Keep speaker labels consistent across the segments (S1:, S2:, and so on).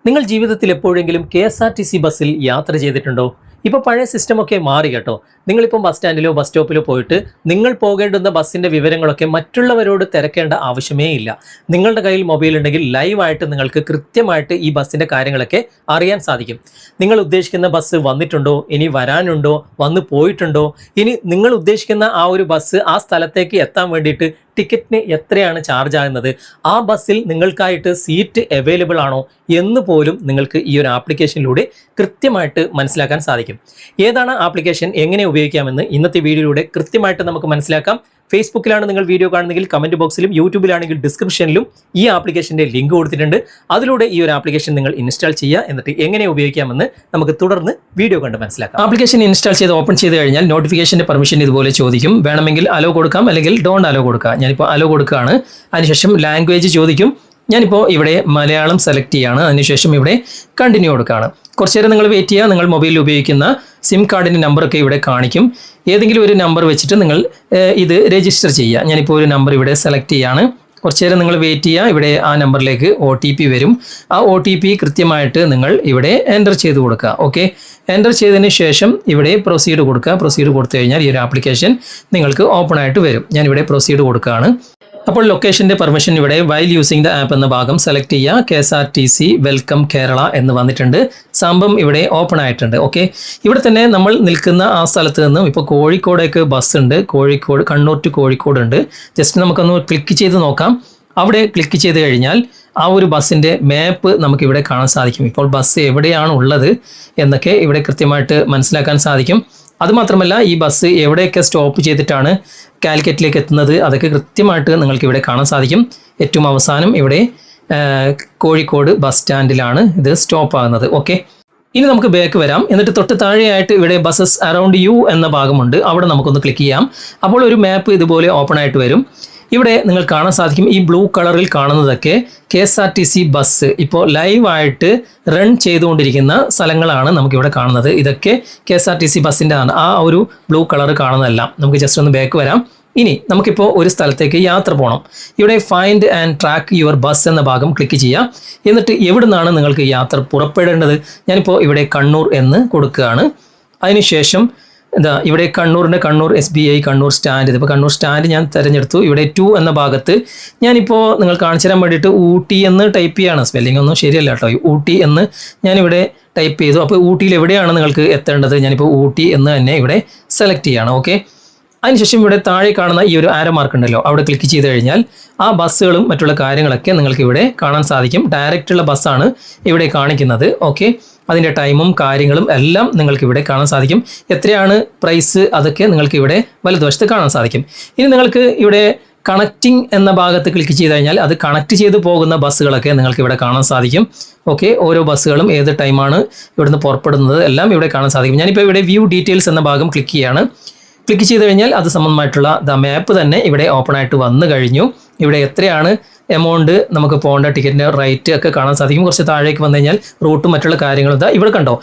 S1: നിങ്ങൾ ജീവിതത്തിൽ എപ്പോഴെങ്കിലും KSRTC ബസ്സിൽ യാത്ര ചെയ്തിട്ടുണ്ടോ? ഇപ്പോൾ പഴയ സിസ്റ്റമൊക്കെ മാറി കേട്ടോ. നിങ്ങളിപ്പം ബസ് സ്റ്റാൻഡിലോ ബസ് സ്റ്റോപ്പിലോ പോയിട്ട് നിങ്ങൾ പോകേണ്ടുന്ന ബസ്സിൻ്റെ വിവരങ്ങളൊക്കെ മറ്റുള്ളവരോട് തിരക്കേണ്ട ആവശ്യമേ ഇല്ല. നിങ്ങളുടെ കയ്യിൽ മൊബൈൽ ഉണ്ടെങ്കിൽ ലൈവായിട്ട് നിങ്ങൾക്ക് കൃത്യമായിട്ട് ഈ ബസ്സിൻ്റെ കാര്യങ്ങളൊക്കെ അറിയാൻ സാധിക്കും. നിങ്ങൾ ഉദ്ദേശിക്കുന്ന ബസ് വന്നിട്ടുണ്ടോ, ഇനി വരാനുണ്ടോ, വന്നു പോയിട്ടുണ്ടോ, ഇനി നിങ്ങൾ ഉദ്ദേശിക്കുന്ന ആ ഒരു ബസ് ആ സ്ഥലത്തേക്ക് എത്താൻ വേണ്ടിയിട്ട് ടിക്കറ്റിന് എത്രയാണ് ചാർജ് ആകുന്നത്, ആ ബസ്സിൽ നിങ്ങൾക്കായിട്ട് സീറ്റ് അവൈലബിൾ ആണോ എന്ന് പോലും നിങ്ങൾക്ക് ഈ ഒരു ആപ്ലിക്കേഷനിലൂടെ കൃത്യമായിട്ട് മനസ്സിലാക്കാൻ സാധിക്കും. ഏതാണ് ആപ്ലിക്കേഷൻ, എങ്ങനെ ഉപയോഗിക്കാമെന്ന് ഇന്നത്തെ വീഡിയോയിലൂടെ കൃത്യമായിട്ട് നമുക്ക് മനസ്സിലാക്കാം. ഫേസ്ബുക്കിലാണ് നിങ്ങൾ വീഡിയോ കാണുന്നതെങ്കിൽ കമൻറ്റ് ബോക്സിലും, യൂട്യൂബിലാണെങ്കിൽ ഡിസ്ക്രിപ്ഷനിലും ഈ ആപ്ലിക്കേഷൻ്റെ ലിങ്ക് കൊടുത്തിട്ടുണ്ട്. അതിലൂടെ ഈ ഒരു ആപ്ലിക്കേഷൻ നിങ്ങൾ ഇൻസ്റ്റാൾ ചെയ്യുക. എന്നിട്ട് എങ്ങനെ ഉപയോഗിക്കാമെന്ന് നമുക്ക് തുടർന്ന് വീഡിയോ കണ്ട് മനസ്സിലാക്കാം. ആപ്ലിക്കേഷൻ ഇൻസ്റ്റാൾ ചെയ്ത് ഓപ്പൺ ചെയ്ത് കഴിഞ്ഞാൽ നോട്ടിഫിക്കേഷൻ്റെ പെർമിഷൻ ഇതുപോലെ ചോദിക്കും. വേണമെങ്കിൽ അലോ കൊടുക്കാം, അല്ലെങ്കിൽ ഡോണ്ട് അലോ കൊടുക്കാം. ഞാനിപ്പോൾ അലോ കൊടുക്കുകയാണ്. അതിനുശേഷം ലാംഗ്വേജ് ചോദിക്കും. ഞാനിപ്പോൾ ഇവിടെ മലയാളം സെലക്ട് ചെയ്യുകയാണ്. അതിനുശേഷം ഇവിടെ കണ്ടിന്യൂ കൊടുക്കുകയാണ്. കുറച്ച് നേരം നിങ്ങൾ വെയിറ്റ് ചെയ്യുക. നിങ്ങൾ മൊബൈലിൽ ഉപയോഗിക്കുന്ന സിം കാർഡിൻ്റെ നമ്പറൊക്കെ ഇവിടെ കാണിക്കും. ഏതെങ്കിലും ഒരു നമ്പർ വെച്ചിട്ട് നിങ്ങൾ ഇത് രജിസ്റ്റർ ചെയ്യുക. ഞാനിപ്പോൾ ഒരു നമ്പർ ഇവിടെ സെലക്ട് ചെയ്യുകയാണ്. കുറച്ച് നേരം നിങ്ങൾ വെയിറ്റ് ചെയ്യുക. ഇവിടെ ആ നമ്പറിലേക്ക് OTP വരും. ആ OTP കൃത്യമായിട്ട് നിങ്ങൾ ഇവിടെ എൻ്റർ ചെയ്ത് കൊടുക്കുക. ഓക്കെ, എൻ്റർ ചെയ്തതിന് ശേഷം ഇവിടെ പ്രൊസീഡ് കൊടുക്കുക. പ്രൊസീഡ് കൊടുത്തു കഴിഞ്ഞാൽ ഈ ഒരു ആപ്ലിക്കേഷൻ നിങ്ങൾക്ക് ഓപ്പൺ ആയിട്ട് വരും. ഞാനിവിടെ പ്രൊസീഡ് കൊടുക്കുകയാണ്. അപ്പോൾ ലൊക്കേഷൻ്റെ പെർമിഷൻ ഇവിടെ വൈൽ യൂസിങ് ദ ആപ്പ് എന്ന ഭാഗം സെലക്ട് ചെയ്യുക. KSRTC വെൽക്കം കേരള എന്ന് വന്നിട്ടുണ്ട്. സംഭവം ഇവിടെ ഓപ്പൺ ആയിട്ടുണ്ട്. ഓക്കെ, ഇവിടെ തന്നെ നമ്മൾ നിൽക്കുന്ന ആ സ്ഥലത്ത് നിന്നും ഇപ്പോൾ കോഴിക്കോടേക്ക് ബസ് ഉണ്ട്. കോഴിക്കോട്, കണ്ണൂർ ടു കോഴിക്കോട് ഉണ്ട്. ജസ്റ്റ് നമുക്കൊന്ന് ക്ലിക്ക് ചെയ്ത് നോക്കാം. അവിടെ ക്ലിക്ക് ചെയ്ത് കഴിഞ്ഞാൽ ആ ഒരു ബസ്സിൻ്റെ മാപ്പ് നമുക്കിവിടെ കാണാൻ സാധിക്കും. ഇപ്പോൾ ബസ് എവിടെയാണ് ഉള്ളത് എന്നൊക്കെ ഇവിടെ കൃത്യമായിട്ട് മനസ്സിലാക്കാൻ സാധിക്കും. അതുമാത്രമല്ല ഈ ബസ് എവിടെയൊക്കെ സ്റ്റോപ്പ് ചെയ്തിട്ടാണ് കാലിക്കറ്റിലേക്ക് എത്തുന്നത് അതൊക്കെ കൃത്യമായിട്ട് നിങ്ങൾക്ക് ഇവിടെ കാണാൻ സാധിക്കും. ഏറ്റവും അവസാനം ഇവിടെ കോഴിക്കോട് ബസ് സ്റ്റാൻഡിലാണ് ഇത് സ്റ്റോപ്പ് ആകുന്നത്. ഓക്കെ, ഇനി നമുക്ക് ബാക്ക് വരാം. എന്നിട്ട് തൊട്ട് താഴെയായിട്ട് ഇവിടെ ബസ്സസ് അറൗണ്ട് യു എന്ന ഭാഗമുണ്ട്. അവിടെ നമുക്കൊന്ന് ക്ലിക്ക് ചെയ്യാം. അപ്പോൾ ഒരു മാപ്പ് ഇതുപോലെ ഓപ്പൺ ആയിട്ട് വരും. ഇവിടെ നിങ്ങൾ കാണാൻ സാധിക്കും ഈ ബ്ലൂ കളറിൽ കാണുന്നതൊക്കെ KSRTC ബസ് ഇപ്പോൾ ലൈവായിട്ട് റൺ ചെയ്തുകൊണ്ടിരിക്കുന്ന സ്ഥലങ്ങളാണ് നമുക്കിവിടെ കാണുന്നത്. ഇതൊക്കെ KSRTC ബസ്സിൻ്റെ ആണ്. ആ ഒരു ബ്ലൂ കളർ കാണുന്നതെല്ലാം. നമുക്ക് ജസ്റ്റ് ഒന്ന് ബാക്ക് വരാം. ഇനി നമുക്കിപ്പോൾ ഒരു സ്ഥലത്തേക്ക് യാത്ര പോകണം. ഇവിടെ find and track your bus എന്ന ഭാഗം ക്ലിക്ക് ചെയ്യാം. എന്നിട്ട് എവിടെ നിന്നാണ് നിങ്ങൾക്ക് യാത്ര പുറപ്പെടേണ്ടത്, ഞാനിപ്പോൾ ഇവിടെ കണ്ണൂർ എന്ന് കൊടുക്കുകയാണ്. അതിനുശേഷം ഇവിടെ കണ്ണൂരിൻ്റെ കണ്ണൂർ SBI കണ്ണൂർ സ്റ്റാൻഡ്. ഇതിപ്പോൾ കണ്ണൂർ സ്റ്റാൻഡ് ഞാൻ തിരഞ്ഞെടുത്തു. ഇവിടെ 2 എന്ന ഭാഗത്ത് ഞാനിപ്പോൾ നിങ്ങൾ കാണിച്ചു തരാൻ വേണ്ടിയിട്ട് ഊട്ടി എന്ന് ടൈപ്പ് ചെയ്യുകയാണ്. സ്പെല്ലിംഗ് ഒന്നും ശരിയല്ല കേട്ടോ. ഊട്ടി എന്ന് ഞാനിവിടെ ടൈപ്പ് ചെയ്തു. അപ്പോൾ ഊട്ടിയിൽ എവിടെയാണ് നിങ്ങൾക്ക് എത്തേണ്ടത്, ഞാനിപ്പോൾ ഊട്ടി എന്ന് തന്നെ ഇവിടെ സെലക്ട് ചെയ്യുകയാണ്. ഓക്കെ, അതിനുശേഷം ഇവിടെ താഴെ കാണുന്ന ഈ ഒരു ആരോ മാർക്ക് ഉണ്ടല്ലോ, അവിടെ ക്ലിക്ക് ചെയ്ത് കഴിഞ്ഞാൽ ആ ബസ്സുകളും മറ്റുള്ള കാര്യങ്ങളൊക്കെ നിങ്ങൾക്ക് ഇവിടെ കാണാൻ സാധിക്കും. ഡയറക്റ്റുള്ള ബസ്സാണ് ഇവിടെ കാണിക്കുന്നത്. ഓക്കെ, അതിൻ്റെ ടൈമും കാര്യങ്ങളും എല്ലാം നിങ്ങൾക്ക് ഇവിടെ കാണാൻ സാധിക്കും. എത്രയാണ് പ്രൈസ് അതൊക്കെ നിങ്ങൾക്ക് ഇവിടെ വലതുവശത്ത് കാണാൻ സാധിക്കും. ഇനി നിങ്ങൾക്ക് ഇവിടെ കണക്റ്റിംഗ് എന്ന ഭാഗത്ത് ക്ലിക്ക് ചെയ്ത് കഴിഞ്ഞാൽ അത് കണക്ട് ചെയ്ത് പോകുന്ന ബസ്സുകളൊക്കെ നിങ്ങൾക്ക് ഇവിടെ കാണാൻ സാധിക്കും. ഓക്കെ, ഓരോ ബസ്സുകളും ഏത് ടൈമാണ് ഇവിടുന്ന് പുറപ്പെടുന്നത് എല്ലാം ഇവിടെ കാണാൻ സാധിക്കും. ഞാനിപ്പോൾ ഇവിടെ വ്യൂ ഡീറ്റെയിൽസ് എന്ന ഭാഗം ക്ലിക്ക് ചെയ്യുകയാണ്. ക്ലിക്ക് ചെയ്ത് കഴിഞ്ഞാൽ അത് സംബന്ധമായിട്ടുള്ള മാപ്പ് തന്നെ ഇവിടെ ഓപ്പൺ ആയിട്ട് വന്നു കഴിഞ്ഞു. ഇവിടെ എത്രയാണ് എമൗണ്ട് നമുക്ക് പോകേണ്ട ടിക്കറ്റിൻ്റെ റേറ്റ് ഒക്കെ കാണാൻ സാധിക്കും. കുറച്ച് താഴേക്ക് വന്നു കഴിഞ്ഞാൽ റൂട്ടും മറ്റുള്ള കാര്യങ്ങളും ഇവിടെ കണ്ടോ.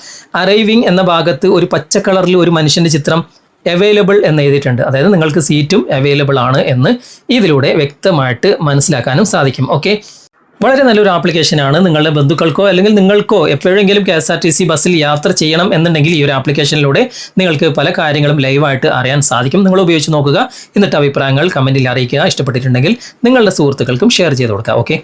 S1: അറൈവിങ് എന്ന ഭാഗത്ത് ഒരു പച്ച കളറിൽ ഒരു മനുഷ്യൻ്റെ ചിത്രം അവൈലബിൾ എന്ന് എഴുതിയിട്ടുണ്ട്. അതായത് നിങ്ങൾക്ക് സീറ്റും അവൈലബിൾ ആണ് എന്ന് ഇതിലൂടെ വ്യക്തമായിട്ട് മനസ്സിലാക്കാനും സാധിക്കും. ഓക്കെ, വളരെ നല്ലൊരു ആപ്ലിക്കേഷനാണ്. നിങ്ങളുടെ ബന്ധുക്കൾക്കോ അല്ലെങ്കിൽ നിങ്ങൾക്കോ എപ്പോഴെങ്കിലും KSRTC ബസ്സിൽ യാത്ര ചെയ്യണം എന്നുണ്ടെങ്കിൽ ഈ ഒരു ആപ്ലിക്കേഷനിലൂടെ നിങ്ങൾക്ക് പല കാര്യങ്ങളും ലൈവായിട്ട് അറിയാൻ സാധിക്കും. നിങ്ങൾ ഉപയോഗിച്ച് നോക്കുക. എന്നിട്ട് അഭിപ്രായങ്ങൾ കമൻറ്റിൽ അറിയിക്കുക. ഇഷ്ടപ്പെട്ടിട്ടുണ്ടെങ്കിൽ നിങ്ങളുടെ സുഹൃത്തുക്കൾക്കും ഷെയർ ചെയ്ത് കൊടുക്കുക. ഓക്കെ,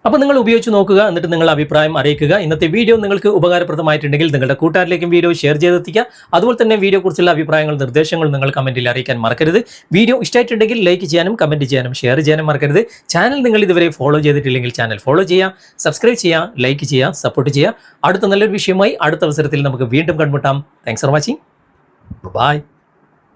S1: അപ്പോൾ നിങ്ങൾ ഉപയോഗിച്ച് നോക്കുക. എന്നിട്ട് നിങ്ങളുടെ അഭിപ്രായം അറിയിക്കുക. ഇന്നത്തെ വീഡിയോ നിങ്ങൾക്ക് ഉപകാരപ്രദമായിട്ടുണ്ടെങ്കിൽ നിങ്ങളുടെ കൂട്ടുകാരിലേക്കും വീഡിയോ ഷെയർ ചെയ്തെത്തിക്കുക. അതുപോലെ തന്നെ വീഡിയോ കുറിച്ചുള്ള അഭിപ്രായങ്ങളും നിർദ്ദേശങ്ങളും നിങ്ങൾ കമൻറ്റിൽ അറിയിക്കാൻ മറക്കരുത്. വീഡിയോ ഇഷ്ടമായിട്ടുണ്ടെങ്കിൽ ലൈക്ക് ചെയ്യാനും കമൻറ്റ് ചെയ്യാനും ഷെയർ ചെയ്യാനും മറക്കരുത്. ചാനൽ നിങ്ങൾ ഇതുവരെ ഫോളോ ചെയ്തിട്ടില്ലെങ്കിൽ ചാനൽ ഫോളോ ചെയ്യുക, സബ്സ്ക്രൈബ് ചെയ്യുക, ലൈക്ക് ചെയ്യുക, സപ്പോർട്ട് ചെയ്യുക. അടുത്ത നല്ലൊരു വിഷയമായി അടുത്ത അവസരത്തിൽ നമുക്ക് വീണ്ടും കണ്ടുമുട്ടാം. Thanks for watching. ബൈ.